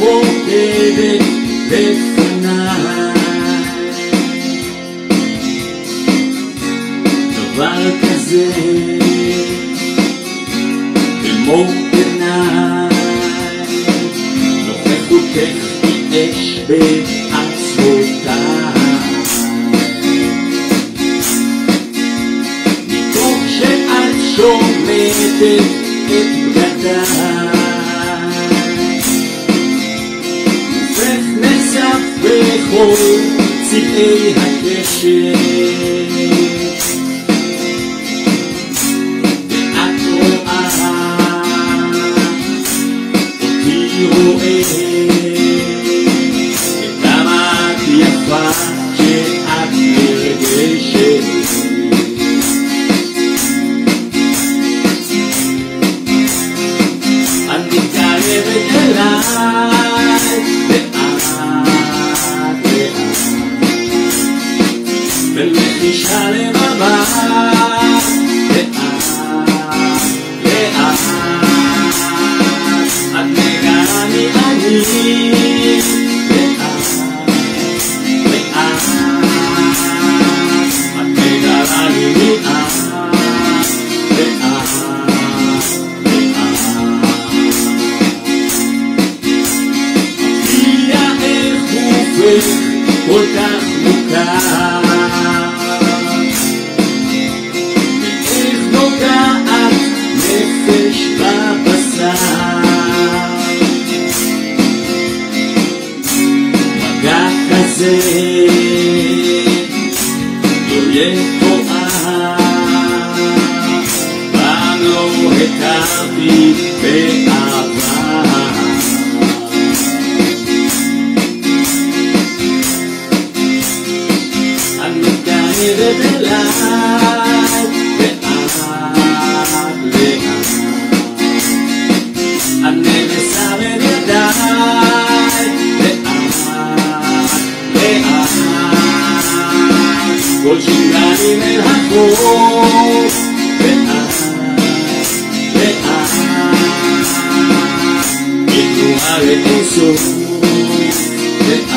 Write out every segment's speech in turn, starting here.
רוקדת לפניי. דבר כזה כמו עיניי, נוכחותך היא אש בעצמותיי. מתוך שאת שומטת את בגדיי, הופך נחשף בכל צבעי הקשת, ואת רואה אותי רואה וכמה את יפה שאת נרגשת. את מתקרבת אליי לאט לאט, בלחישה למבט לאט לאט, את מגלה מי אני לאט לאט, את מגלה לי מי את לאט לאט. תהיה איך הופך כל כך מוכר, ואיך נוגעת נפש בבשר, מגע כזה לא יתואר, פעם לא הכרתי בעבר. את מתקרבת אליי לאט לאט, את נגסה בין ידיי לאט לאט, כל שיניים אל החוף לאט לאט, מתנועה לאינסוף לאט.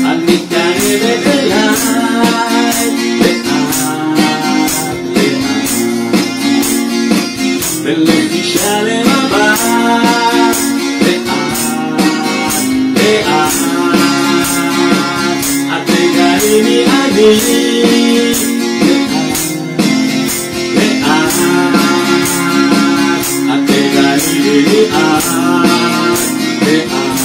את מתקרבת אליי לאט לאט, בלחישה למבט לאט לאט, את תגלי מי אני לאט לאט, את תגלי לי לאט לאט לאט,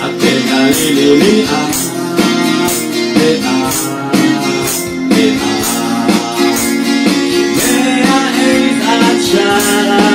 את תגלי לי לאט לאט לאט. שומע איך את שרה